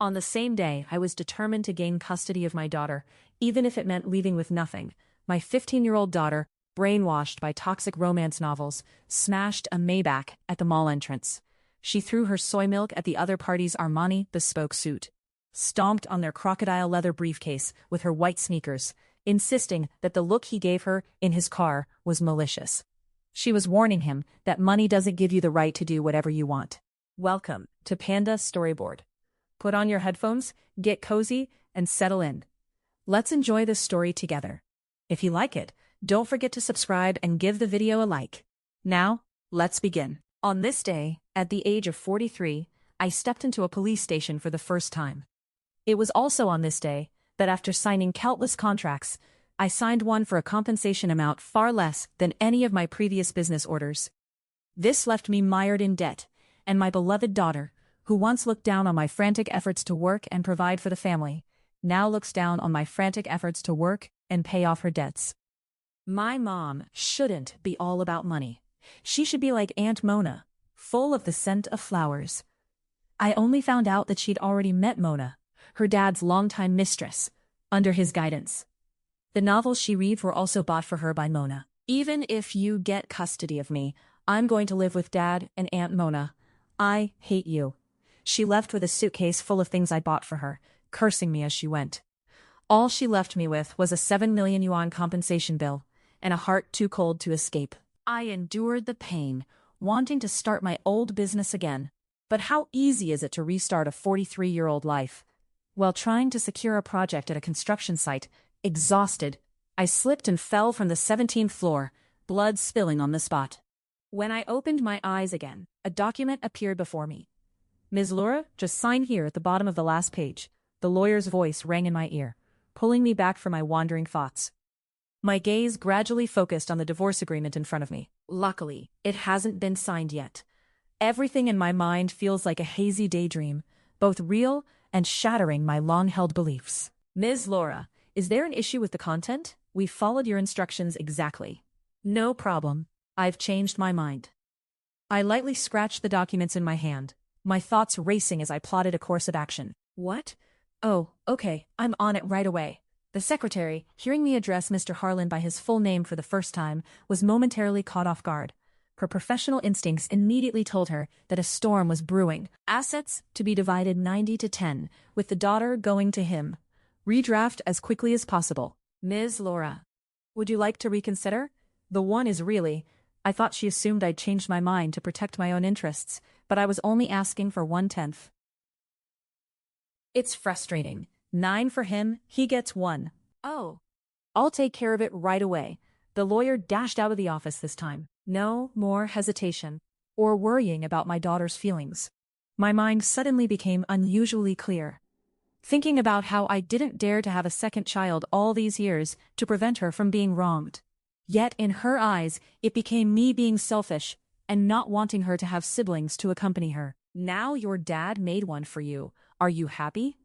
On the same day, I was determined to gain custody of my daughter, even if it meant leaving with nothing. My 15-year-old daughter, brainwashed by toxic romance novels, smashed a Maybach at the mall entrance. She threw her soy milk at the other party's Armani bespoke suit, stomped on their crocodile leather briefcase with her white sneakers, insisting that the look he gave her in his car was malicious. She was warning him that money doesn't give you the right to do whatever you want. Welcome to Panda Storyboard. Put on your headphones, get cozy, and settle in. Let's enjoy this story together. If you like it, don't forget to subscribe and give the video a like. Now, let's begin. On this day, at the age of 43, I stepped into a police station for the first time. It was also on this day that after signing countless contracts, I signed one for a compensation amount far less than any of my previous business orders. This left me mired in debt, and my beloved daughter, who once looked down on my frantic efforts to work and provide for the family, now looks down on my frantic efforts to work and pay off her debts. My mom shouldn't be all about money. She should be like Aunt Mona, full of the scent of flowers. I only found out that she'd already met Mona, her dad's longtime mistress, under his guidance. The novels she read were also bought for her by Mona. Even if you get custody of me, I'm going to live with Dad and Aunt Mona. I hate you. She left with a suitcase full of things I bought for her, cursing me as she went. All she left me with was a 7 million yuan compensation bill, and a heart too cold to escape. I endured the pain, wanting to start my old business again. But how easy is it to restart a 43-year-old life? While trying to secure a project at a construction site, exhausted, I slipped and fell from the 17th floor, blood spilling on the spot. When I opened my eyes again, a document appeared before me. Ms. Laura, just sign here at the bottom of the last page. The lawyer's voice rang in my ear, pulling me back from my wandering thoughts. My gaze gradually focused on the divorce agreement in front of me. Luckily, it hasn't been signed yet. Everything in my mind feels like a hazy daydream, both real and shattering my long-held beliefs. Ms. Laura, is there an issue with the content? We followed your instructions exactly. No problem. I've changed my mind. I lightly scratched the documents in my hand, my thoughts racing as I plotted a course of action. What? Oh, okay, I'm on it right away. The secretary, hearing me address Mr. Harlan by his full name for the first time, was momentarily caught off guard. Her professional instincts immediately told her that a storm was brewing. Assets to be divided 90-10, with the daughter going to him. Redraft as quickly as possible. Ms. Laura, would you like to reconsider? The one is really... I thought she assumed I'd changed my mind to protect my own interests, but I was only asking for 1/10. It's frustrating. 9 for him, he gets 1. Oh. I'll take care of it right away. The lawyer dashed out of the office this time. No more hesitation or worrying about my daughter's feelings. My mind suddenly became unusually clear. Thinking about how I didn't dare to have a second child all these years to prevent her from being wronged. Yet in her eyes, it became me being selfish and not wanting her to have siblings to accompany her. Now your dad made one for you. Are you happy?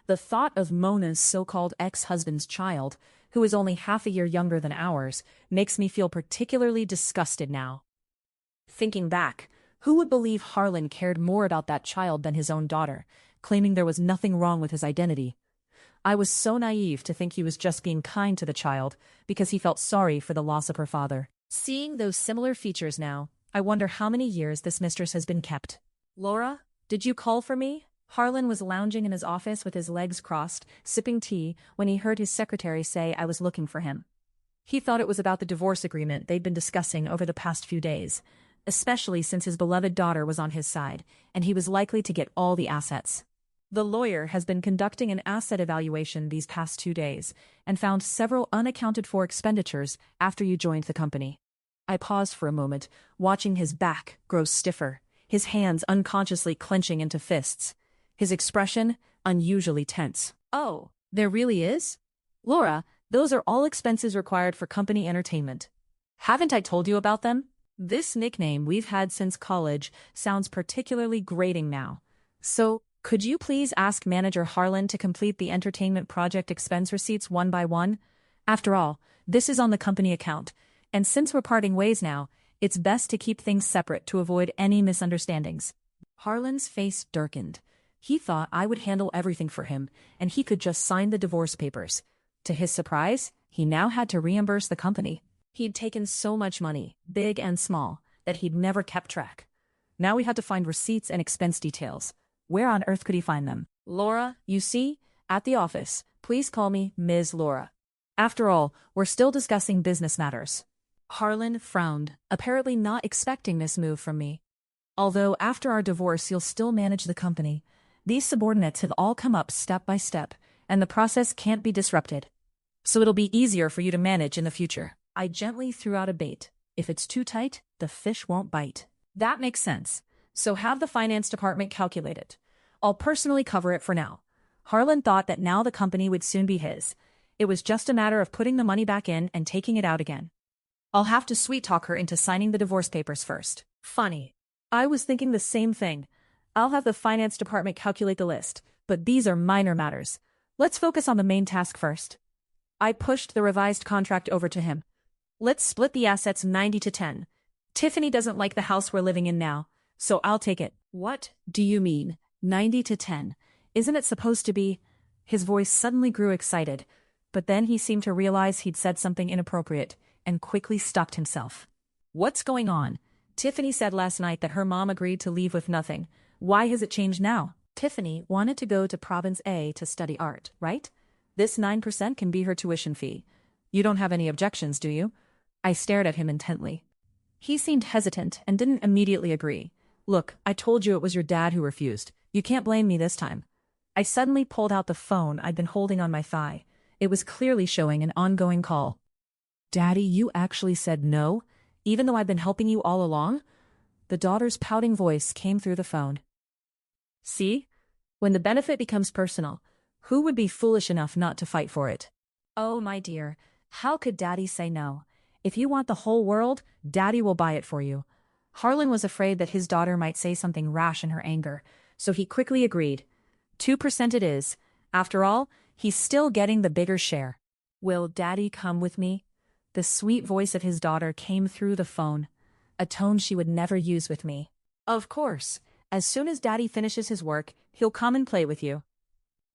The thought of Mona's so-called ex-husband's child, who is only half a year younger than ours, makes me feel particularly disgusted now. Thinking back, who would believe Harlan cared more about that child than his own daughter, claiming there was nothing wrong with his identity? I was so naive to think he was just being kind to the child because he felt sorry for the loss of her father. Seeing those similar features now, I wonder how many years this mistress has been kept. Laura, did you call for me? Harlan was lounging in his office with his legs crossed, sipping tea, when he heard his secretary say I was looking for him. He thought it was about the divorce agreement they'd been discussing over the past few days, especially since his beloved daughter was on his side, and he was likely to get all the assets. The lawyer has been conducting an asset evaluation these past 2 days and found several unaccounted-for expenditures after you joined the company. I paused for a moment, watching his back grow stiffer, his hands unconsciously clenching into fists, his expression unusually tense. Oh, there really is? Laura, those are all expenses required for company entertainment. Haven't I told you about them? This nickname we've had since college sounds particularly grating now. So, could you please ask Manager Harlan to complete the entertainment project expense receipts one by one? After all, this is on the company account, and since we're parting ways now, it's best to keep things separate to avoid any misunderstandings. Harlan's face darkened, He thought I would handle everything for him, and he could just sign the divorce papers. To his surprise, he now had to reimburse the company. He'd taken so much money, big and small, that he'd never kept track. Now we had to find receipts and expense details. Where on earth could he find them? Laura, you see? At the office. Please call me Ms. Laura. After all, we're still discussing business matters. Harlan frowned, apparently not expecting this move from me. Although after our divorce you'll still manage the company. These subordinates have all come up step by step, and the process can't be disrupted. So it'll be easier for you to manage in the future. I gently threw out a bait. If it's too tight, the fish won't bite. That makes sense. So have the finance department calculate it. I'll personally cover it for now. Harlan thought that now the company would soon be his. It was just a matter of putting the money back in and taking it out again. I'll have to sweet-talk her into signing the divorce papers first. Funny. I was thinking the same thing. I'll have the finance department calculate the list, but these are minor matters. Let's focus on the main task first. I pushed the revised contract over to him. Let's split the assets 90-10. Tiffany doesn't like the house we're living in now, so I'll take it. What do you mean, 90-10? Isn't it supposed to be? His voice suddenly grew excited, but then he seemed to realize he'd said something inappropriate and quickly stopped himself. What's going on? Tiffany said last night that her mom agreed to leave with nothing. Why has it changed now? Tiffany wanted to go to Province A to study art, right? This 9% can be her tuition fee. You don't have any objections, do you? I stared at him intently. He seemed hesitant and didn't immediately agree. Look, I told you it was your dad who refused. You can't blame me this time. I suddenly pulled out the phone I'd been holding on my thigh. It was clearly showing an ongoing call. Daddy, you actually said no, even though I've been helping you all along? The daughter's pouting voice came through the phone. See? When the benefit becomes personal, who would be foolish enough not to fight for it? Oh, my dear, how could Daddy say no? If you want the whole world, Daddy will buy it for you. Harlan was afraid that his daughter might say something rash in her anger, so he quickly agreed. 2% it is. After all, he's still getting the bigger share. Will Daddy come with me? The sweet voice of his daughter came through the phone, a tone she would never use with me. Of course. As soon as Daddy finishes his work, he'll come and play with you.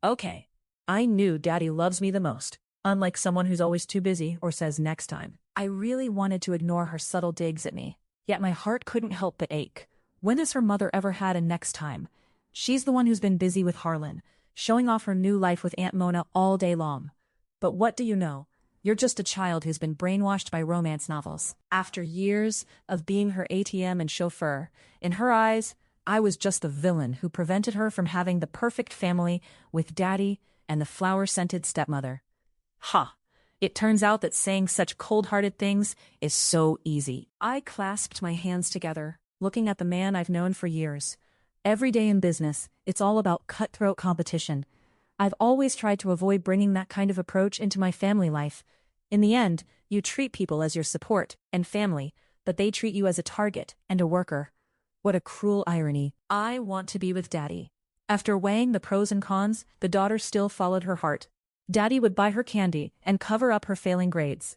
Okay. I knew Daddy loves me the most, unlike someone who's always too busy or says next time. I really wanted to ignore her subtle digs at me, yet my heart couldn't help but ache. When has her mother ever had a next time? She's the one who's been busy with Harlan, showing off her new life with Aunt Mona all day long. But what do you know? You're just a child who's been brainwashed by romance novels. After years of being her ATM and chauffeur, in her eyes, I was just the villain who prevented her from having the perfect family with Daddy and the flower-scented stepmother. Ha! It turns out that saying such cold-hearted things is so easy. I clasped my hands together, looking at the man I've known for years. Every day in business, it's all about cutthroat competition. I've always tried to avoid bringing that kind of approach into my family life. In the end, you treat people as your support and family, but they treat you as a target and a worker. What a cruel irony. I want to be with Daddy. After weighing the pros and cons, the daughter still followed her heart. Daddy would buy her candy and cover up her failing grades.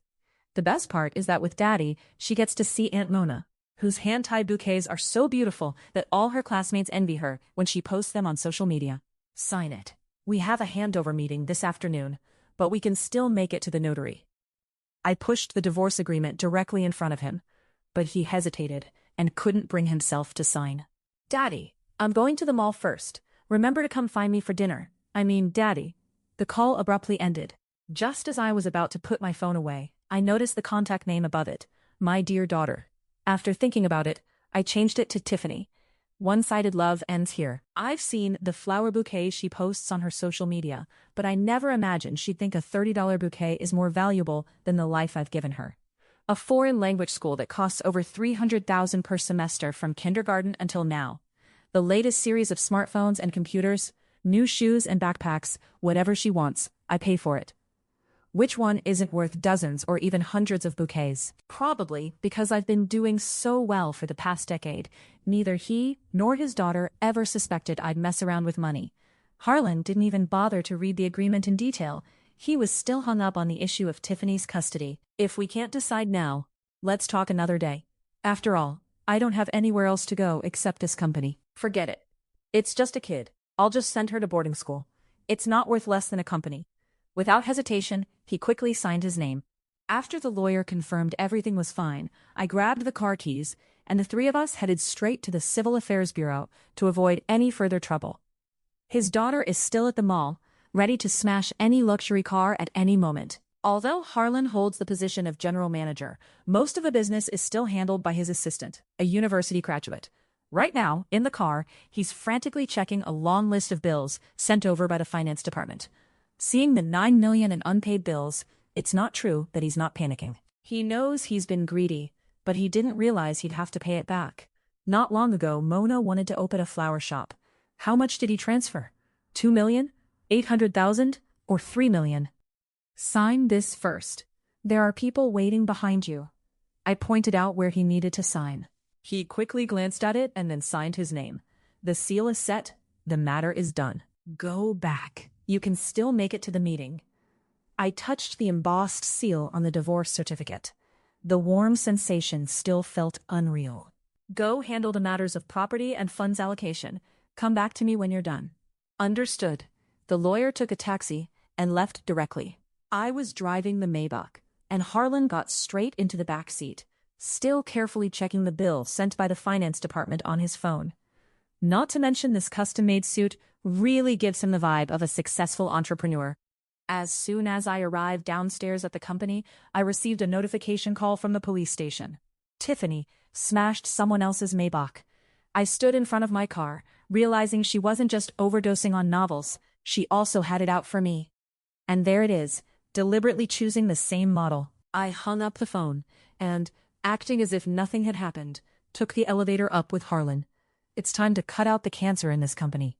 The best part is that with Daddy, she gets to see Aunt Mona, whose hand-tied bouquets are so beautiful that all her classmates envy her when she posts them on social media. Sign it. We have a handover meeting this afternoon, but we can still make it to the notary. I pushed the divorce agreement directly in front of him, but he hesitated and couldn't bring himself to sign. Daddy, I'm going to the mall first. Remember to come find me for dinner. I mean, Daddy. The call abruptly ended. Just as I was about to put my phone away, I noticed the contact name above it, My Dear Daughter. After thinking about it, I changed it to Tiffany. One-sided love ends here. I've seen the flower bouquet she posts on her social media, but I never imagined she'd think a $30 bouquet is more valuable than the life I've given her. A foreign language school that costs over $300,000 per semester from kindergarten until now. The latest series of smartphones and computers, new shoes and backpacks, whatever she wants, I pay for it. Which one isn't worth dozens or even hundreds of bouquets? Probably because I've been doing so well for the past decade. Neither he nor his daughter ever suspected I'd mess around with money. Harlan didn't even bother to read the agreement in detail. He was still hung up on the issue of Tiffany's custody. If we can't decide now, let's talk another day. After all, I don't have anywhere else to go except this company. Forget it. It's just a kid. I'll just send her to boarding school. It's not worth less than a company. Without hesitation, he quickly signed his name. After the lawyer confirmed everything was fine, I grabbed the car keys, and the three of us headed straight to the Civil Affairs Bureau to avoid any further trouble. His daughter is still at the mall, ready to smash any luxury car at any moment. Although Harlan holds the position of general manager, most of the business is still handled by his assistant, a university graduate. Right now, in the car, he's frantically checking a long list of bills sent over by the finance department. Seeing the $9 million in unpaid bills, it's not true that he's not panicking. He knows he's been greedy, but he didn't realize he'd have to pay it back. Not long ago, Mona wanted to open a flower shop. How much did he transfer? $2 million? $800,000? Or $3 million? Sign this first. There are people waiting behind you. I pointed out where he needed to sign. He quickly glanced at it and then signed his name. The seal is set. The matter is done. Go back. You can still make it to the meeting. I touched the embossed seal on the divorce certificate. The warm sensation still felt unreal. Go handle the matters of property and funds allocation. Come back to me when you're done. Understood. The lawyer took a taxi and left directly. I was driving the Maybach, and Harlan got straight into the back seat, still carefully checking the bill sent by the finance department on his phone. Not to mention this custom-made suit really gives him the vibe of a successful entrepreneur. As soon as I arrived downstairs at the company, I received a notification call from the police station. Tiffany smashed someone else's Maybach. I stood in front of my car, realizing she wasn't just overdosing on novels, she also had it out for me. And there it is, deliberately choosing the same model. I hung up the phone, and, acting as if nothing had happened, took the elevator up with Harlan. It's time to cut out the cancer in this company.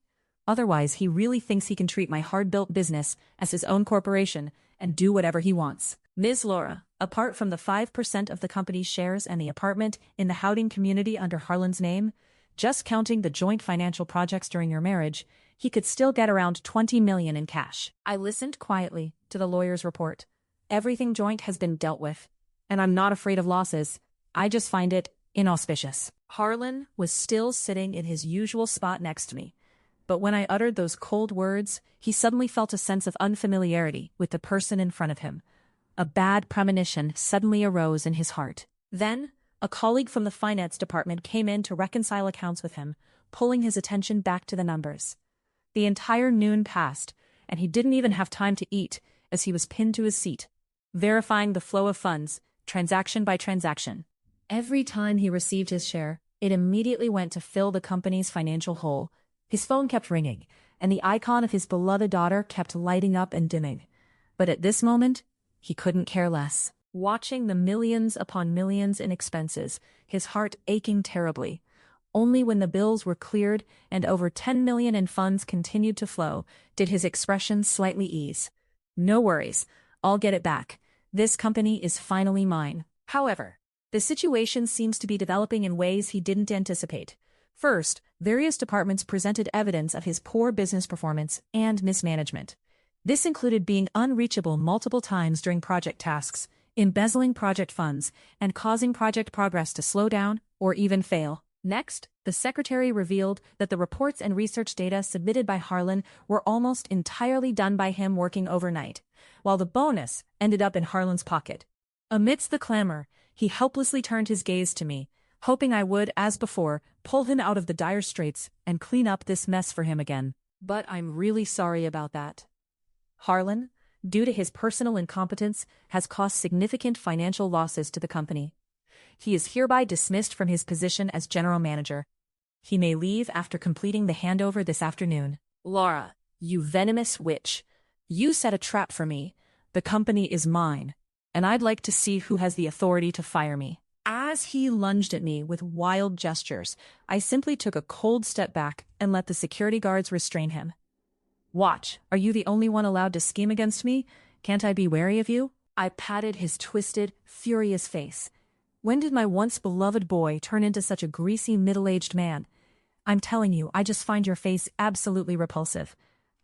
Otherwise, he really thinks he can treat my hard-built business as his own corporation and do whatever he wants. Ms. Laura, apart from the 5% of the company's shares and the apartment in the housing community under Harlan's name, just counting the joint financial projects during your marriage, he could still get around $20 million in cash. I listened quietly to the lawyer's report. Everything joint has been dealt with, and I'm not afraid of losses. I just find it inauspicious. Harlan was still sitting in his usual spot next to me, but when I uttered those cold words, he suddenly felt a sense of unfamiliarity with the person in front of him. A bad premonition suddenly arose in his heart. Then, a colleague from the finance department came in to reconcile accounts with him, pulling his attention back to the numbers. The entire noon passed, and he didn't even have time to eat, as he was pinned to his seat, verifying the flow of funds, transaction by transaction. Every time he received his share, it immediately went to fill the company's financial hole. His phone kept ringing, and the icon of his beloved daughter kept lighting up and dimming. But at this moment, he couldn't care less. Watching the millions upon millions in expenses, his heart aching terribly. Only when the bills were cleared and over $10 million in funds continued to flow did his expression slightly ease. No worries, I'll get it back. This company is finally mine. However, the situation seems to be developing in ways he didn't anticipate. First, various departments presented evidence of his poor business performance and mismanagement. This included being unreachable multiple times during project tasks, embezzling project funds, and causing project progress to slow down or even fail. Next, the secretary revealed that the reports and research data submitted by Harlan were almost entirely done by him working overnight, while the bonus ended up in Harlan's pocket. Amidst the clamor, he helplessly turned his gaze to me, hoping I would, as before, pull him out of the dire straits and clean up this mess for him again. But I'm really sorry about that. Harlan, due to his personal incompetence, has caused significant financial losses to the company. He is hereby dismissed from his position as general manager. He may leave after completing the handover this afternoon. Laura, you venomous witch. You set a trap for me. The company is mine, and I'd like to see who has the authority to fire me. As he lunged at me with wild gestures, I simply took a cold step back and let the security guards restrain him. Watch, are you the only one allowed to scheme against me? Can't I be wary of you? I patted his twisted, furious face. When did my once beloved boy turn into such a greasy middle-aged man? I'm telling you, I just find your face absolutely repulsive.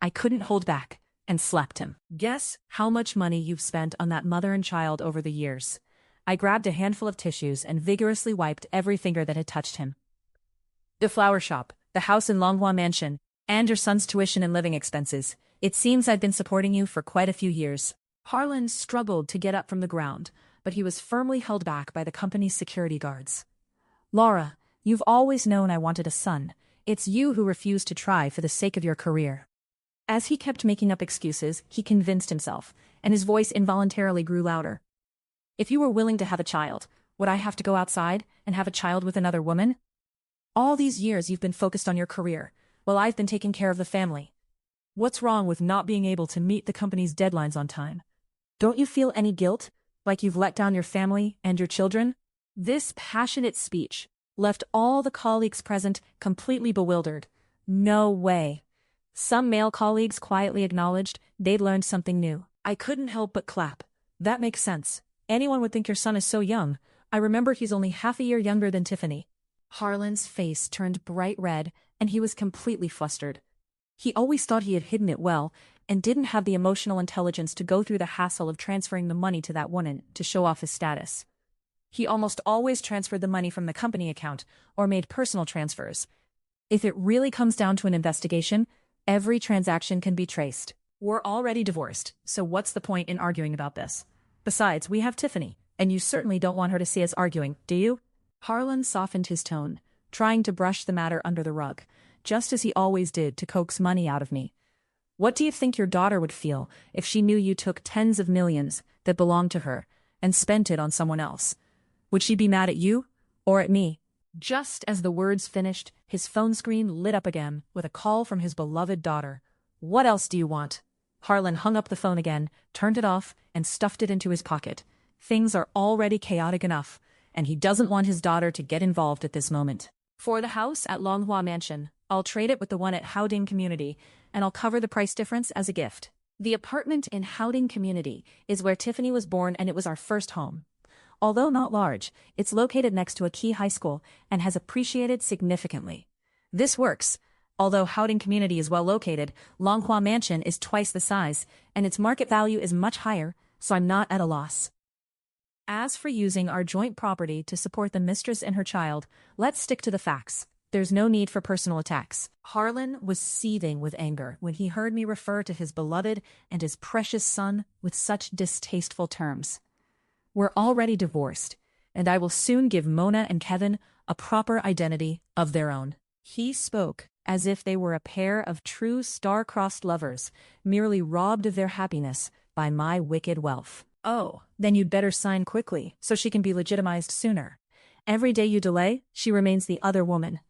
I couldn't hold back, and slapped him. Guess how much money you've spent on that mother and child over the years. I grabbed a handful of tissues and vigorously wiped every finger that had touched him. The flower shop, the house in Longhua Mansion, And your son's tuition and living expenses. It seems I've been supporting you for quite a few years. Harlan struggled to get up from the ground, but he was firmly held back by the company's security guards. Laura, you've always known I wanted a son. It's you who refused to try for the sake of your career. As he kept making up excuses, he convinced himself, and his voice involuntarily grew louder. If you were willing to have a child, would I have to go outside and have a child with another woman? All these years you've been focused on your career, while I've been taking care of the family. What's wrong with not being able to meet the company's deadlines on time? Don't you feel any guilt, like you've let down your family and your children? This passionate speech left all the colleagues present completely bewildered. No way. Some male colleagues quietly acknowledged they'd learned something new. I couldn't help but clap. That makes sense. Anyone would think your son is so young. I remember he's only half a year younger than Tiffany. Harlan's face turned bright red, and he was completely flustered. He always thought he had hidden it well, and didn't have the emotional intelligence to go through the hassle of transferring the money to that woman to show off his status. He almost always transferred the money from the company account, or made personal transfers. If it really comes down to an investigation, every transaction can be traced. We're already divorced, so what's the point in arguing about this? Besides, we have Tiffany, and you certainly don't want her to see us arguing, do you? Harlan softened his tone, trying to brush the matter under the rug, just as he always did to coax money out of me. What do you think your daughter would feel if she knew you took tens of millions that belonged to her and spent it on someone else? Would she be mad at you or at me? Just as the words finished, his phone screen lit up again with a call from his beloved daughter. What else do you want? Harlan hung up the phone again, turned it off, and stuffed it into his pocket. Things are already chaotic enough, and he doesn't want his daughter to get involved at this moment. For the house at Longhua Mansion, I'll trade it with the one at Howding Community, and I'll cover the price difference as a gift. The apartment in Howding Community is where Tiffany was born, and it was our first home. Although not large, it's located next to a key high school and has appreciated significantly. This works. Although Howding Community is well located, Longhua Mansion is twice the size, and its market value is much higher, so I'm not at a loss. As for using our joint property to support the mistress and her child, let's stick to the facts. There's no need for personal attacks. Harlan was seething with anger when he heard me refer to his beloved and his precious son with such distasteful terms. We're already divorced, and I will soon give Mona and Kevin a proper identity of their own. He spoke as if they were a pair of true star-crossed lovers, merely robbed of their happiness by my wicked wealth. Oh, then you'd better sign quickly, so she can be legitimized sooner. Every day you delay, she remains the other woman.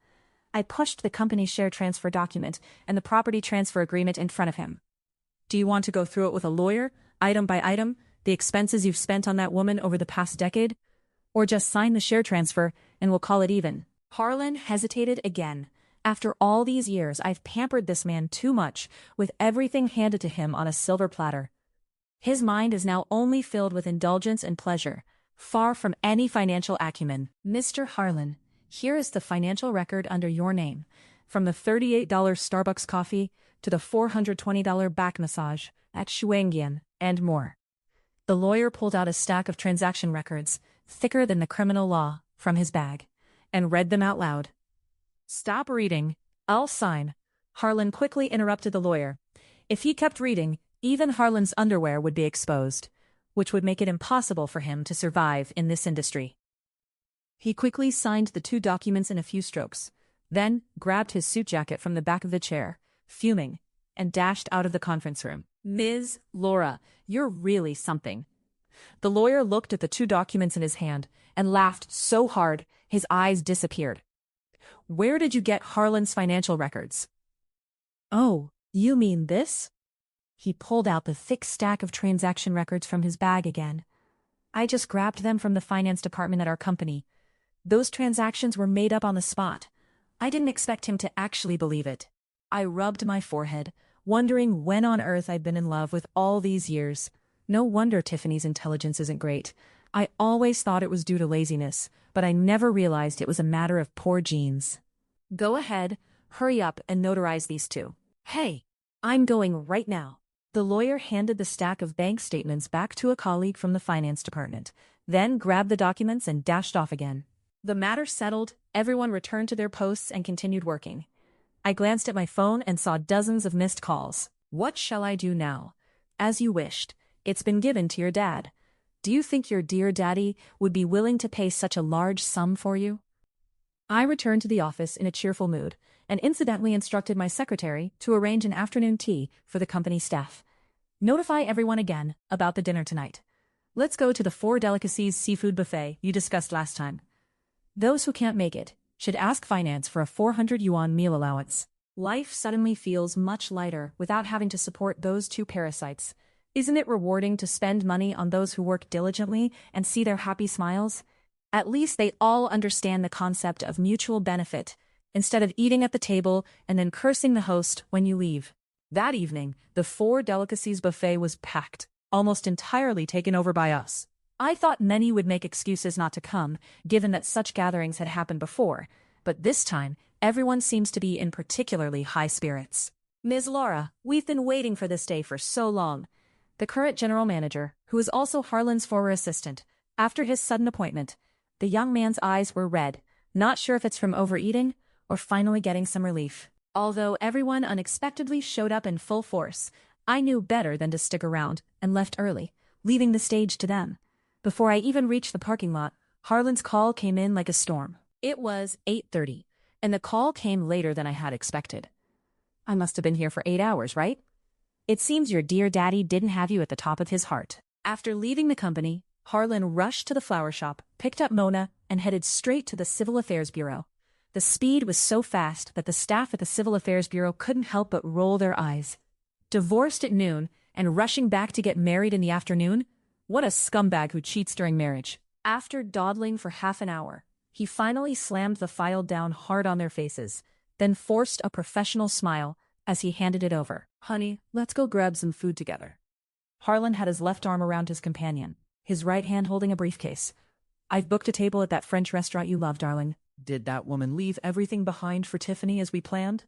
I pushed the company's share transfer document and the property transfer agreement in front of him. Do you want to go through it with a lawyer, item by item, the expenses you've spent on that woman over the past decade? Or just sign the share transfer and we'll call it even? Harlan hesitated again. After all these years, I've pampered this man too much, with everything handed to him on a silver platter. His mind is now only filled with indulgence and pleasure, far from any financial acumen. Mr. Harlan, here is the financial record under your name, from the $38 Starbucks coffee to the $420 back massage at Shuangyan, and more. The lawyer pulled out a stack of transaction records, thicker than the criminal law, from his bag, and read them out loud. Stop reading. I'll sign. Harlan quickly interrupted the lawyer. If he kept reading, even Harlan's underwear would be exposed, which would make it impossible for him to survive in this industry. He quickly signed the two documents in a few strokes, then grabbed his suit jacket from the back of the chair, fuming, and dashed out of the conference room. Ms. Laura, you're really something. The lawyer looked at the two documents in his hand and laughed so hard his eyes disappeared. Where did you get Harlan's financial records? Oh, you mean this? He pulled out the thick stack of transaction records from his bag again. I just grabbed them from the finance department at our company. Those transactions were made up on the spot. I didn't expect him to actually believe it. I rubbed my forehead, wondering when on earth I'd been in love with all these years. No wonder Tiffany's intelligence isn't great. I always thought it was due to laziness, but I never realized it was a matter of poor genes. Go ahead, hurry up and notarize these two. Hey, I'm going right now. The lawyer handed the stack of bank statements back to a colleague from the finance department, then grabbed the documents and dashed off again. The matter settled, everyone returned to their posts and continued working. I glanced at my phone and saw dozens of missed calls. What shall I do now? As you wished. It's been given to your dad. Do you think your dear daddy would be willing to pay such a large sum for you? I returned to the office in a cheerful mood, and incidentally instructed my secretary to arrange an afternoon tea for the company staff. Notify everyone again about the dinner tonight. Let's go to the 4 delicacies seafood buffet you discussed last time. Those who can't make it should ask finance for a 400 yuan meal allowance. Life suddenly feels much lighter without having to support those 2 parasites. Isn't it rewarding to spend money on those who work diligently and see their happy smiles? At least they all understand the concept of mutual benefit, instead of eating at the table and then cursing the host when you leave. That evening, the 4 delicacies buffet was packed, almost entirely taken over by us. I thought many would make excuses not to come, given that such gatherings had happened before, but this time, everyone seems to be in particularly high spirits. Ms. Laura, we've been waiting for this day for so long. The current general manager, who is also Harlan's former assistant, after his sudden appointment, the young man's eyes were red, not sure if it's from overeating or finally getting some relief. Although everyone unexpectedly showed up in full force, I knew better than to stick around and left early, leaving the stage to them. Before I even reached the parking lot, Harlan's call came in like a storm. It was 8:30, and the call came later than I had expected. I must have been here for 8 hours, right? It seems your dear daddy didn't have you at the top of his heart. After leaving the company, Harlan rushed to the flower shop, picked up Mona, and headed straight to the Civil Affairs Bureau. The speed was so fast that the staff at the Civil Affairs Bureau couldn't help but roll their eyes. Divorced at noon and rushing back to get married in the afternoon? What a scumbag who cheats during marriage. After dawdling for half an hour, he finally slammed the file down hard on their faces, then forced a professional smile as he handed it over. Honey, let's go grab some food together. Harlan had his left arm around his companion, his right hand holding a briefcase. I've booked a table at that French restaurant you love, darling. Did that woman leave everything behind for Tiffany as we planned?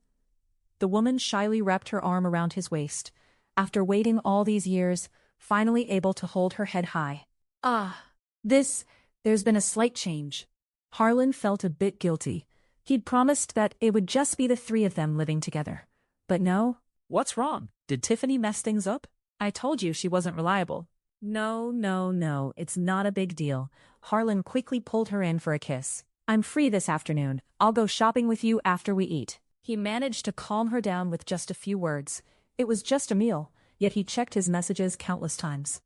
The woman shyly wrapped her arm around his waist, after waiting all these years, finally able to hold her head high. There's been a slight change. Harlan felt a bit guilty. He'd promised that it would just be the 3 of them living together. But no. What's wrong? Did Tiffany mess things up? I told you she wasn't reliable. No, it's not a big deal. Harlan quickly pulled her in for a kiss. I'm free this afternoon. I'll go shopping with you after we eat. He managed to calm her down with just a few words. It was just a meal, yet he checked his messages countless times.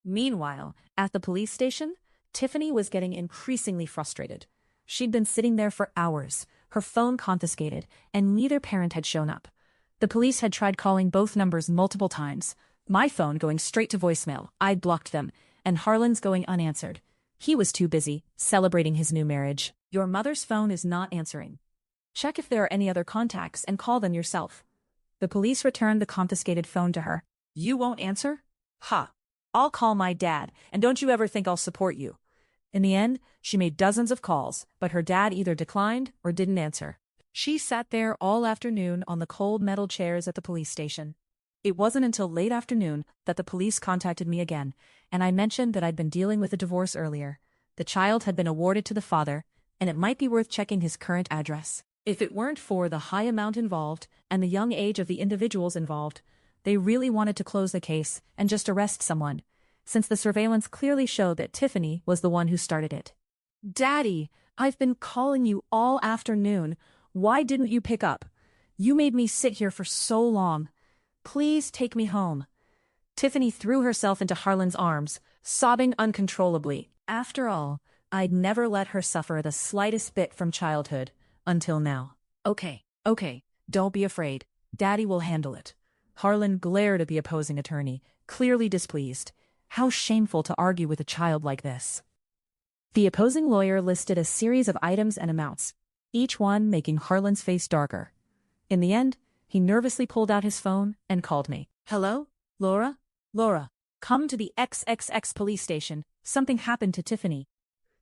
Meanwhile, at the police station, Tiffany was getting increasingly frustrated. She'd been sitting there for hours, her phone confiscated, and neither parent had shown up. The police had tried calling both numbers multiple times, my phone going straight to voicemail, I'd blocked them, and Harlan's going unanswered. He was too busy, celebrating his new marriage. Your mother's phone is not answering. Check if there are any other contacts and call them yourself. The police returned the confiscated phone to her. You won't answer? Ha! I'll call my dad, and don't you ever think I'll support you. In the end, she made dozens of calls, but her dad either declined or didn't answer. She sat there all afternoon on the cold metal chairs at the police station. It wasn't until late afternoon that the police contacted me again, and I mentioned that I'd been dealing with a divorce earlier. The child had been awarded to the father, and it might be worth checking his current address. If it weren't for the high amount involved and the young age of the individuals involved, they really wanted to close the case and just arrest someone, since the surveillance clearly showed that Tiffany was the one who started it. Daddy, I've been calling you all afternoon. Why didn't you pick up? You made me sit here for so long. Please take me home. Tiffany threw herself into Harlan's arms, sobbing uncontrollably. After all, I'd never let her suffer the slightest bit from childhood, until now. Okay, don't be afraid. Daddy will handle it. Harlan glared at the opposing attorney, clearly displeased. How shameful to argue with a child like this. The opposing lawyer listed a series of items and amounts, each one making Harlan's face darker. In the end, he nervously pulled out his phone and called me. Hello? Laura? Laura, come to the XXX police station. Something happened to Tiffany.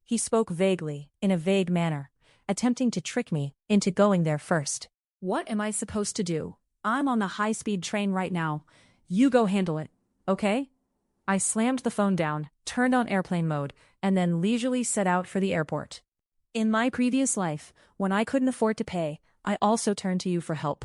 He spoke vaguely, in a vague manner, attempting to trick me into going there first. What am I supposed to do? I'm on the high-speed train right now. You go handle it, okay? I slammed the phone down, turned on airplane mode, and then leisurely set out for the airport. In my previous life, when I couldn't afford to pay, I also turned to you for help.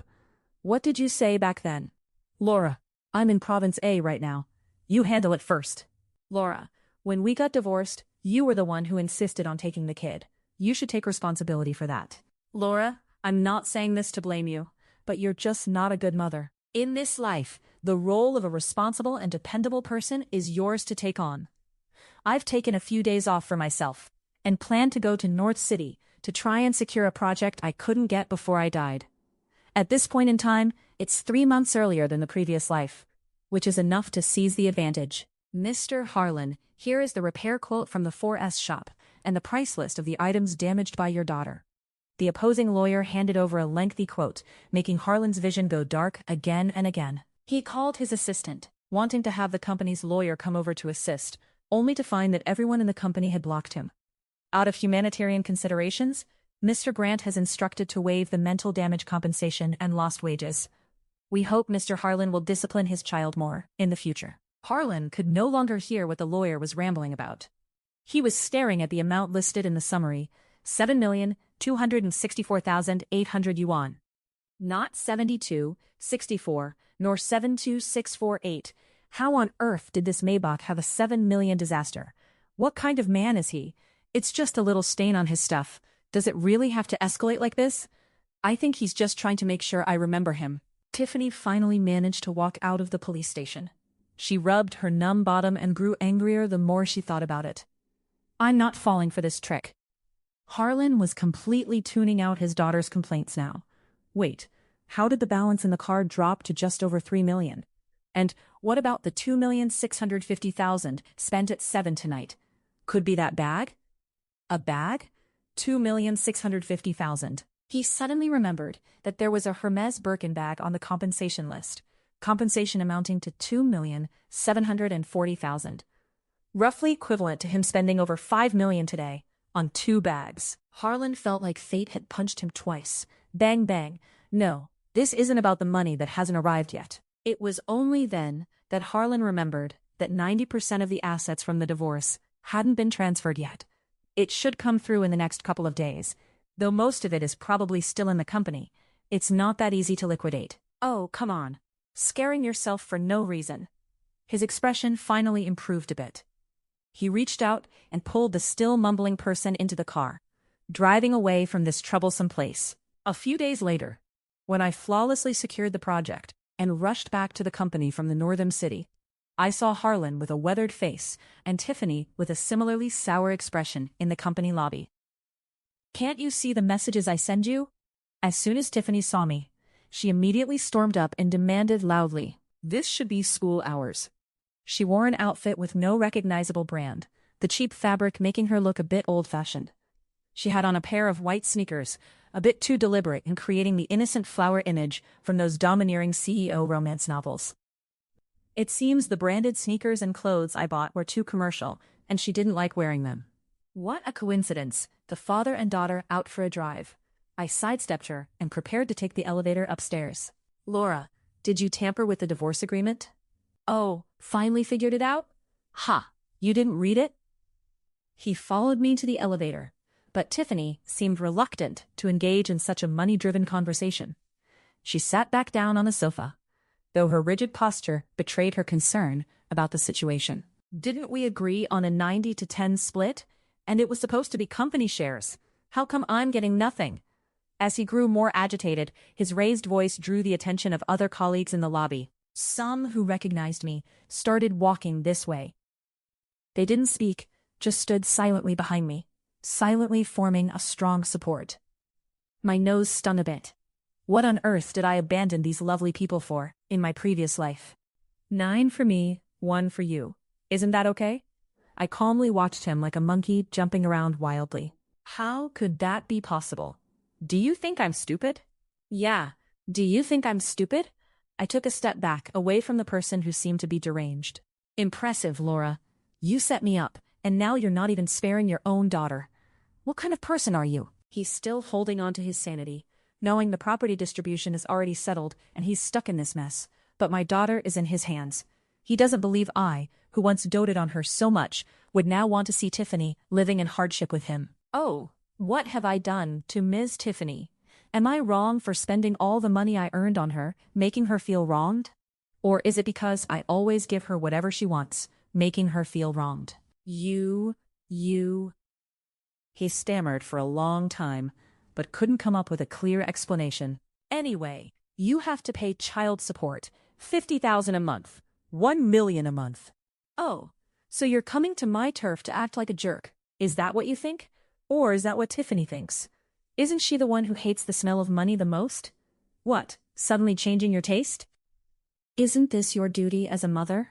What did you say back then? Laura, I'm in Province A right now. You handle it first. Laura, when we got divorced, you were the one who insisted on taking the kid. You should take responsibility for that. Laura, I'm not saying this to blame you, but you're just not a good mother. In this life, the role of a responsible and dependable person is yours to take on. I've taken a few days off for myself and plan to go to North City to try and secure a project I couldn't get before I died. At this point in time, it's 3 months earlier than the previous life, which is enough to seize the advantage. Mr. Harlan, here is the repair quote from the 4S shop and the price list of the items damaged by your daughter. The opposing lawyer handed over a lengthy quote, making Harlan's vision go dark again and again. He called his assistant, wanting to have the company's lawyer come over to assist, only to find that everyone in the company had blocked him. Out of humanitarian considerations, Mr. Grant has instructed to waive the mental damage compensation and lost wages. We hope Mr. Harlan will discipline his child more in the future. Harlan could no longer hear what the lawyer was rambling about. He was staring at the amount listed in the summary, 7,264,800 yuan. Not 72,64, nor 72648. How on earth did this Maybach have a 7 million disaster? What kind of man is he? It's just a little stain on his stuff. Does it really have to escalate like this? I think he's just trying to make sure I remember him. Tiffany finally managed to walk out of the police station. She rubbed her numb bottom and grew angrier the more she thought about it. I'm not falling for this trick. Harlan was completely tuning out his daughter's complaints now. Wait, how did the balance in the car drop to just over 3 million? And what about the 2,650,000 spent at 7 tonight? Could be that bag? A bag? 2,650,000. He suddenly remembered that there was a Hermes Birkin bag on the compensation list, compensation amounting to 2,740,000. Roughly equivalent to him spending over 5 million today on 2 bags. Harlan felt like fate had punched him twice. Bang, bang. No, this isn't about the money that hasn't arrived yet. It was only then that Harlan remembered that 90% of the assets from the divorce hadn't been transferred yet. It should come through in the next couple of days. Though most of it is probably still in the company, it's not that easy to liquidate. Oh, come on. Scaring yourself for no reason. His expression finally improved a bit. He reached out and pulled the still mumbling person into the car, driving away from this troublesome place. A few days later, when I flawlessly secured the project and rushed back to the company from the northern city, I saw Harlan with a weathered face and Tiffany with a similarly sour expression in the company lobby. Can't you see the messages I send you? As soon as Tiffany saw me, she immediately stormed up and demanded loudly, "This should be school hours." She wore an outfit with no recognizable brand, the cheap fabric making her look a bit old-fashioned. She had on a pair of white sneakers, a bit too deliberate in creating the innocent flower image from those domineering CEO romance novels. It seems the branded sneakers and clothes I bought were too commercial, and she didn't like wearing them. What a coincidence, the father and daughter out for a drive. I sidestepped her and prepared to take the elevator upstairs. Laura, did you tamper with the divorce agreement? Oh, finally figured it out? Ha, you didn't read it? He followed me to the elevator, but Tiffany seemed reluctant to engage in such a money-driven conversation. She sat back down on the sofa, though her rigid posture betrayed her concern about the situation. Didn't we agree on a 90-10 split? And it was supposed to be company shares. How come I'm getting nothing? As he grew more agitated, his raised voice drew the attention of other colleagues in the lobby. Some who recognized me started walking this way. They didn't speak, just stood silently behind me, silently forming a strong support. My nose stung a bit. What on earth did I abandon these lovely people for in my previous life? 9 for me, 1 for you. Isn't that okay? I calmly watched him like a monkey jumping around wildly. How could that be possible? Do you think I'm stupid? Yeah, do you think I'm stupid? I took a step back, away from the person who seemed to be deranged. Impressive, Laura. You set me up, and now you're not even sparing your own daughter. What kind of person are you? He's still holding on to his sanity, knowing the property distribution is already settled and he's stuck in this mess. But my daughter is in his hands. He doesn't believe I, who once doted on her so much, would now want to see Tiffany living in hardship with him. Oh, what have I done to Ms. Tiffany? Am I wrong for spending all the money I earned on her, making her feel wronged? Or is it because I always give her whatever she wants, making her feel wronged? You. He stammered for a long time, but couldn't come up with a clear explanation. Anyway, you have to pay child support, $50,000 a month, $1 million a month. Oh, so you're coming to my turf to act like a jerk. Is that what you think? Or is that what Tiffany thinks? Isn't she the one who hates the smell of money the most? What, suddenly changing your taste? Isn't this your duty as a mother?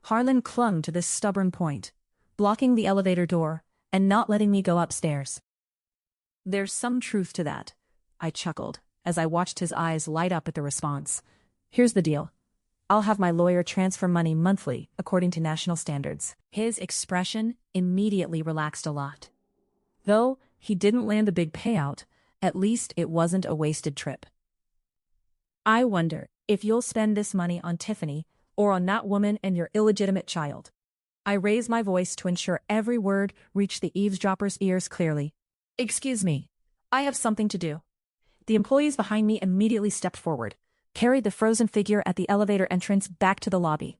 Harlan clung to this stubborn point, blocking the elevator door and not letting me go upstairs. There's some truth to that, I chuckled as I watched his eyes light up at the response. Here's the deal. I'll have my lawyer transfer money monthly according to national standards. His expression immediately relaxed a lot. Though he didn't land a big payout, at least it wasn't a wasted trip. I wonder if you'll spend this money on Tiffany or on that woman and your illegitimate child. I raised my voice to ensure every word reached the eavesdropper's ears clearly. Excuse me, I have something to do. The employees behind me immediately stepped forward, carried the frozen figure at the elevator entrance back to the lobby,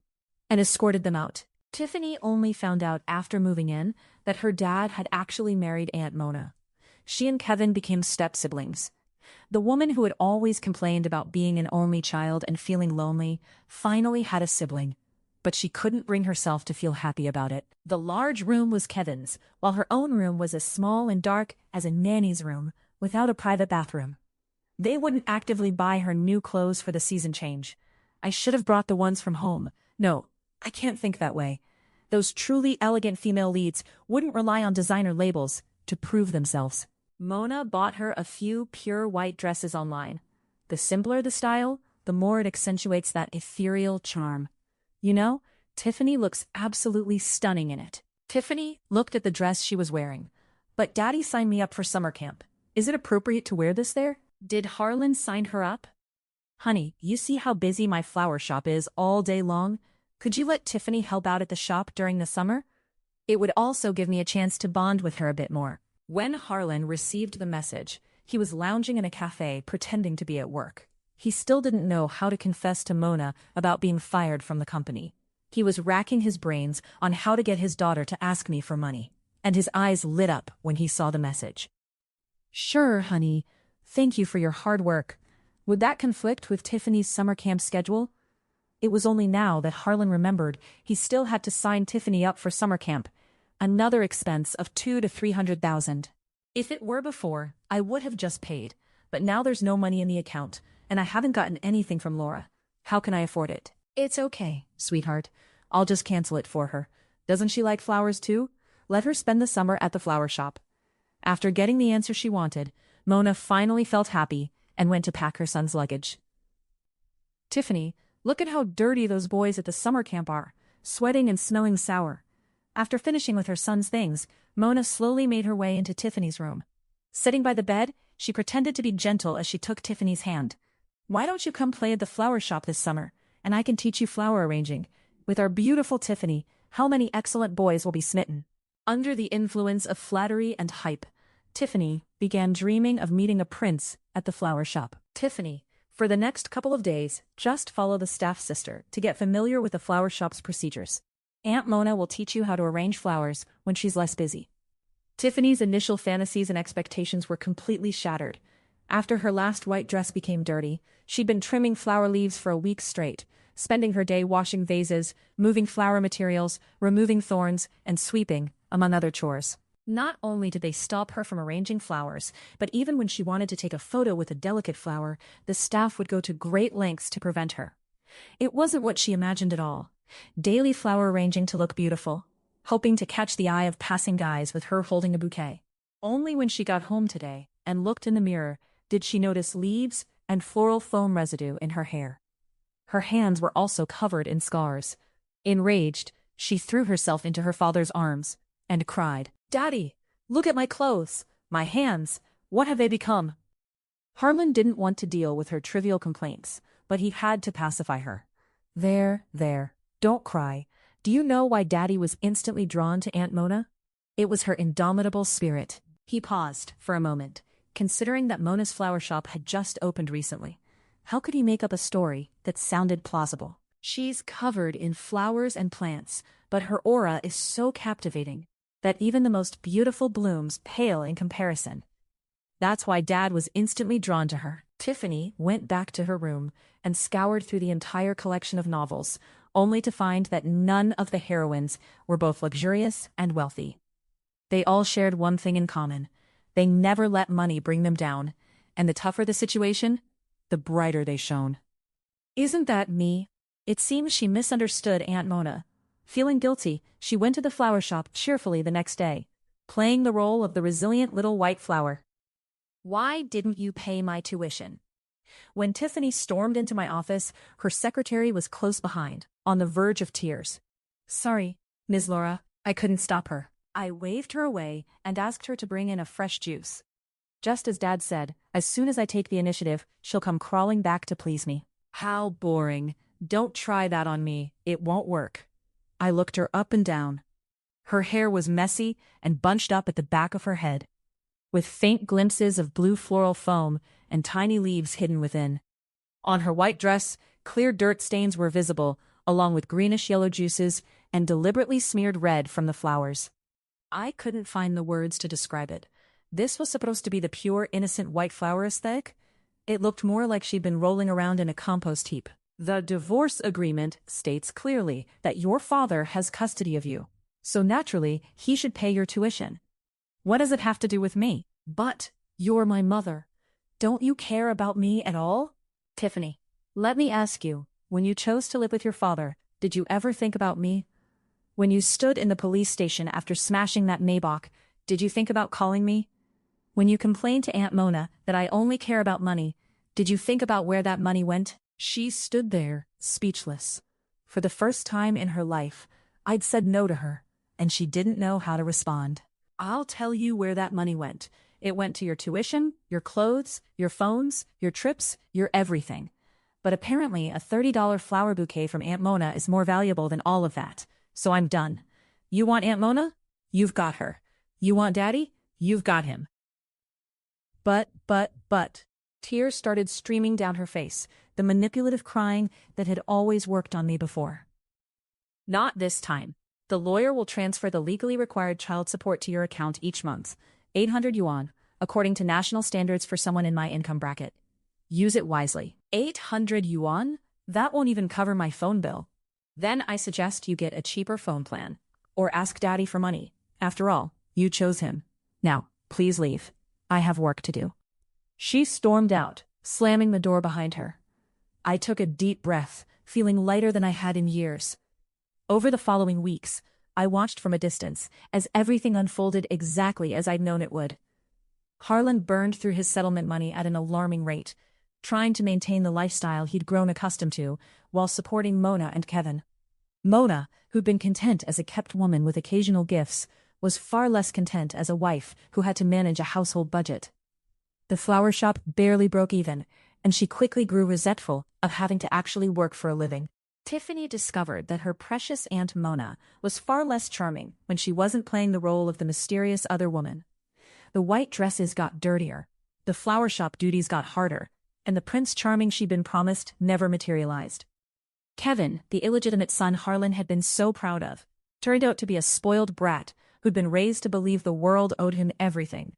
and escorted them out. Tiffany only found out after moving in that her dad had actually married Aunt Mona. She and Kevin became step-siblings. The woman who had always complained about being an only child and feeling lonely finally had a sibling, but she couldn't bring herself to feel happy about it. The large room was Kevin's, while her own room was as small and dark as a nanny's room, without a private bathroom. They wouldn't actively buy her new clothes for the season change. I should have brought the ones from home. No, I can't think that way. Those truly elegant female leads wouldn't rely on designer labels to prove themselves. Mona bought her a few pure white dresses online. The simpler the style, the more it accentuates that ethereal charm. You know, Tiffany looks absolutely stunning in it. Tiffany looked at the dress she was wearing. But Daddy signed me up for summer camp. Is it appropriate to wear this there? Did Harlan sign her up? Honey, you see how busy my flower shop is all day long? Could you let Tiffany help out at the shop during the summer? It would also give me a chance to bond with her a bit more. When Harlan received the message, he was lounging in a cafe pretending to be at work. He still didn't know how to confess to Mona about being fired from the company. He was racking his brains on how to get his daughter to ask me for money, and his eyes lit up when he saw the message. Sure, honey. Thank you for your hard work. Would that conflict with Tiffany's summer camp schedule? It was only now that Harlan remembered he still had to sign Tiffany up for summer camp, another expense of $200,000 to $300,000. If it were before, I would have just paid, but now there's no money in the account, and I haven't gotten anything from Laura. How can I afford it? It's okay, sweetheart. I'll just cancel it for her. Doesn't she like flowers too? Let her spend the summer at the flower shop. After getting the answer she wanted, Mona finally felt happy and went to pack her son's luggage. Tiffany, look at how dirty those boys at the summer camp are, sweating and smelling sour. After finishing with her son's things, Mona slowly made her way into Tiffany's room. Sitting by the bed, she pretended to be gentle as she took Tiffany's hand. Why don't you come play at the flower shop this summer, and I can teach you flower arranging. With our beautiful Tiffany, how many excellent boys will be smitten? Under the influence of flattery and hype, Tiffany began dreaming of meeting a prince at the flower shop. Tiffany, for the next couple of days, just follow the staff sister to get familiar with the flower shop's procedures. Aunt Mona will teach you how to arrange flowers when she's less busy. Tiffany's initial fantasies and expectations were completely shattered. After her last white dress became dirty, she'd been trimming flower leaves for a week straight, spending her day washing vases, moving flower materials, removing thorns, and sweeping, among other chores. Not only did they stop her from arranging flowers, but even when she wanted to take a photo with a delicate flower, the staff would go to great lengths to prevent her. It wasn't what she imagined at all. Daily flower arranging to look beautiful, hoping to catch the eye of passing guys with her holding a bouquet. Only when she got home today and looked in the mirror did she notice leaves and floral foam residue in her hair. Her hands were also covered in scars. Enraged, she threw herself into her father's arms and cried, "Daddy, look at my clothes, my hands, what have they become?" Harlan didn't want to deal with her trivial complaints, but he had to pacify her. There, don't cry. Do you know why Daddy was instantly drawn to Aunt Mona? It was her indomitable spirit. He paused for a moment, considering that Mona's flower shop had just opened recently. How could he make up a story that sounded plausible? She's covered in flowers and plants, but her aura is so captivating that even the most beautiful blooms pale in comparison. That's why Dad was instantly drawn to her. Tiffany went back to her room and scoured through the entire collection of novels, only to find that none of the heroines were both luxurious and wealthy. They all shared one thing in common. They never let money bring them down, and the tougher the situation, the brighter they shone. Isn't that me? It seems she misunderstood Aunt Mona. Feeling guilty, she went to the flower shop cheerfully the next day, playing the role of the resilient little white flower. Why didn't you pay my tuition? When Tiffany stormed into my office, her secretary was close behind, on the verge of tears. Sorry, Ms. Laura, I couldn't stop her. I waved her away and asked her to bring in a fresh juice. Just as Dad said, as soon as I take the initiative, she'll come crawling back to please me. How boring. Don't try that on me. It won't work. I looked her up and down. Her hair was messy and bunched up at the back of her head, with faint glimpses of blue floral foam and tiny leaves hidden within. On her white dress, clear dirt stains were visible, along with greenish-yellow juices and deliberately smeared red from the flowers. I couldn't find the words to describe it. This was supposed to be the pure, innocent white flower aesthetic? It looked more like she'd been rolling around in a compost heap. The divorce agreement states clearly that your father has custody of you, so naturally he should pay your tuition. What does it have to do with me? But you're my mother. Don't you care about me at all? Tiffany, let me ask you, when you chose to live with your father, did you ever think about me? When you stood in the police station after smashing that Maybach, did you think about calling me? When you complained to Aunt Mona that I only care about money, did you think about where that money went? She stood there, speechless. For the first time in her life, I'd said no to her, and she didn't know how to respond. I'll tell you where that money went. It went to your tuition, your clothes, your phones, your trips, your everything. But apparently a $30 flower bouquet from Aunt Mona is more valuable than all of that. So I'm done. You want Aunt Mona? You've got her. You want Daddy? You've got him. But. Tears started streaming down her face, the manipulative crying that had always worked on me before. Not this time. The lawyer will transfer the legally required child support to your account each month, 800 yuan, according to national standards for someone in my income bracket. Use it wisely. 800 yuan? That won't even cover my phone bill. Then I suggest you get a cheaper phone plan, or ask Daddy for money. After all, you chose him. Now, please leave. I have work to do. She stormed out, slamming the door behind her. I took a deep breath, feeling lighter than I had in years. Over the following weeks, I watched from a distance as everything unfolded exactly as I'd known it would. Harlan burned through his settlement money at an alarming rate, trying to maintain the lifestyle he'd grown accustomed to while supporting Mona and Kevin. Mona, who'd been content as a kept woman with occasional gifts, was far less content as a wife who had to manage a household budget. The flower shop barely broke even, and she quickly grew resentful of having to actually work for a living. Tiffany discovered that her precious Aunt Mona was far less charming when she wasn't playing the role of the mysterious other woman. The white dresses got dirtier, the flower shop duties got harder, and the Prince Charming she'd been promised never materialized. Kevin, the illegitimate son Harlan had been so proud of, turned out to be a spoiled brat who'd been raised to believe the world owed him everything.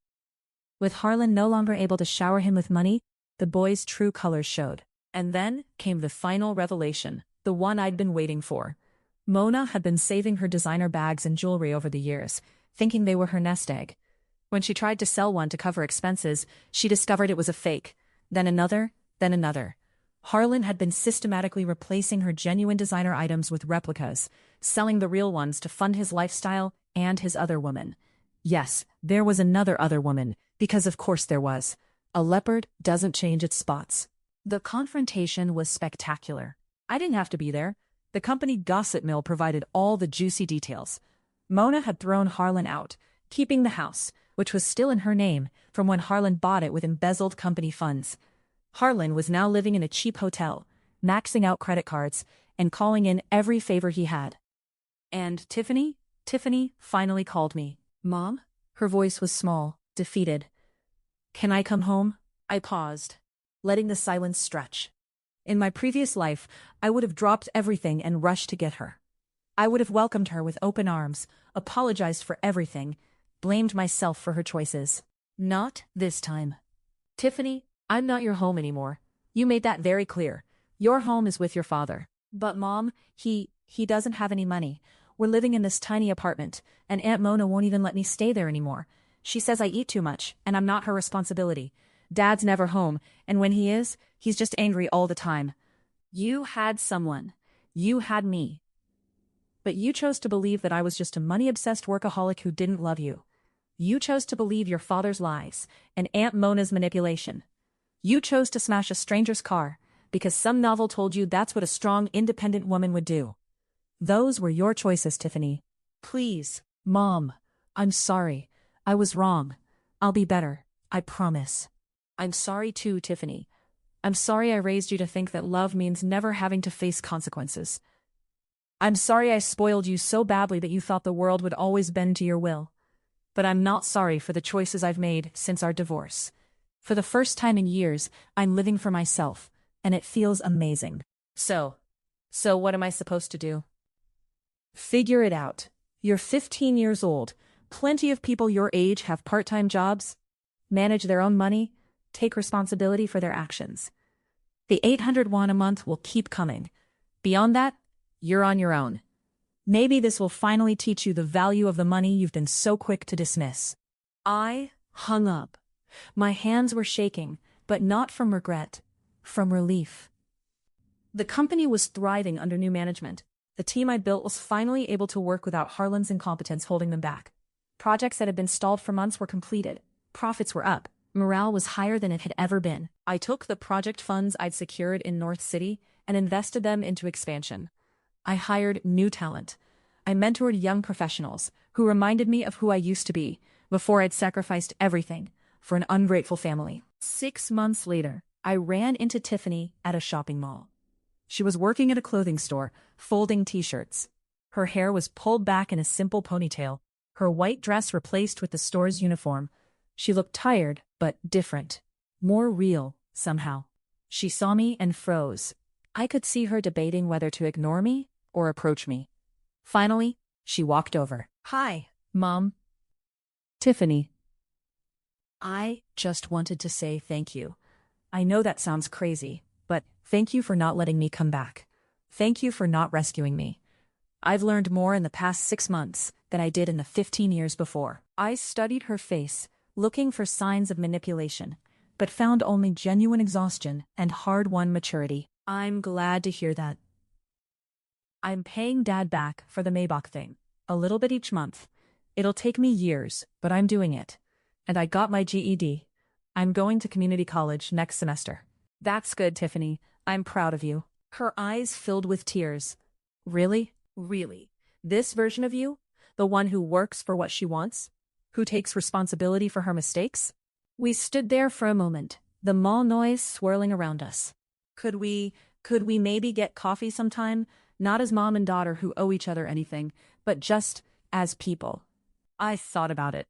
With Harlan no longer able to shower him with money, the boy's true colors showed. And then came the final revelation, the one I'd been waiting for. Mona had been saving her designer bags and jewelry over the years, thinking they were her nest egg. When she tried to sell one to cover expenses, she discovered it was a fake. Then another, then another. Harlan had been systematically replacing her genuine designer items with replicas, selling the real ones to fund his lifestyle and his other woman. Yes, there was another other woman, because of course there was. A leopard doesn't change its spots. The confrontation was spectacular. I didn't have to be there. The company gossip mill provided all the juicy details. Mona had thrown Harlan out, keeping the house, which was still in her name, from when Harlan bought it with embezzled company funds. Harlan was now living in a cheap hotel, maxing out credit cards, and calling in every favor he had. And Tiffany finally called me. Mom? Her voice was small, defeated. Can I come home? I paused, letting the silence stretch. In my previous life, I would have dropped everything and rushed to get her. I would have welcomed her with open arms, apologized for everything, blamed myself for her choices. Not this time. Tiffany, I'm not your home anymore. You made that very clear. Your home is with your father. But Mom, he doesn't have any money. We're living in this tiny apartment, and Aunt Mona won't even let me stay there anymore. She says I eat too much, and I'm not her responsibility. Dad's never home, and when he is, he's just angry all the time. You had someone. You had me. But you chose to believe that I was just a money-obsessed workaholic who didn't love you. You chose to believe your father's lies and Aunt Mona's manipulation. You chose to smash a stranger's car because some novel told you that's what a strong, independent woman would do. Those were your choices, Tiffany. Please, Mom, I'm sorry. I was wrong. I'll be better. I promise. I'm sorry too, Tiffany. I'm sorry I raised you to think that love means never having to face consequences. I'm sorry I spoiled you so badly that you thought the world would always bend to your will. But I'm not sorry for the choices I've made since our divorce. For the first time in years, I'm living for myself, and it feels amazing. So what am I supposed to do? Figure it out. You're 15 years old. Plenty of people your age have part-time jobs, manage their own money, take responsibility for their actions. The 800 won a month will keep coming. Beyond that, you're on your own. Maybe this will finally teach you the value of the money you've been so quick to dismiss. I hung up. My hands were shaking, but not from regret, from relief. The company was thriving under new management. The team I built was finally able to work without Harlan's incompetence holding them back. Projects that had been stalled for months were completed. Profits were up. Morale was higher than it had ever been. I took the project funds I'd secured in North City and invested them into expansion. I hired new talent. I mentored young professionals who reminded me of who I used to be before I'd sacrificed everything for an ungrateful family. 6 months later, I ran into Tiffany at a shopping mall. She was working at a clothing store, folding t-shirts. Her hair was pulled back in a simple ponytail, her white dress replaced with the store's uniform. She looked tired, but different. More real, somehow. She saw me and froze. I could see her debating whether to ignore me or approach me. Finally, she walked over. Hi, Mom. Tiffany. I just wanted to say thank you. I know that sounds crazy, but thank you for not letting me come back. Thank you for not rescuing me. I've learned more in the past 6 months than I did in the 15 years before. I studied her face, looking for signs of manipulation, but found only genuine exhaustion and hard-won maturity. I'm glad to hear that. I'm paying Dad back for the Maybach thing, a little bit each month. It'll take me years, but I'm doing it. And I got my GED. I'm going to community college next semester. That's good, Tiffany. I'm proud of you. Her eyes filled with tears. Really? Really? This version of you? The one who works for what she wants? Who takes responsibility for her mistakes? We stood there for a moment, the mall noise swirling around us. Could we maybe get coffee sometime? Not as mom and daughter who owe each other anything, but just as people. I thought about it.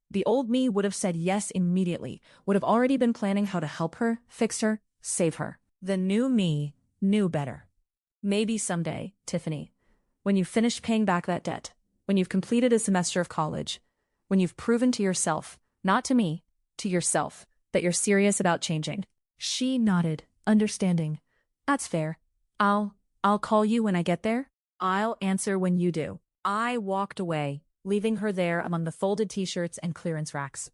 The old me would have said yes immediately, would have already been planning how to help her, fix her, save her. The new me knew better. Maybe someday, Tiffany, when you've finished paying back that debt, when you've completed a semester of college, when you've proven to yourself, not to me, to yourself, that you're serious about changing. She nodded, understanding. That's fair. I'll call you when I get there. I'll answer when you do. I walked away, leaving her there among the folded t-shirts and clearance racks.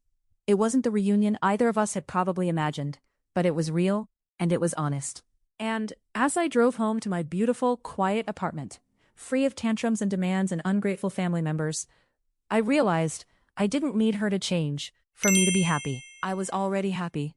It wasn't the reunion either of us had probably imagined, but it was real, and it was honest. And as I drove home to my beautiful, quiet apartment, free of tantrums and demands and ungrateful family members, I realized I didn't need her to change for me to be happy. I was already happy.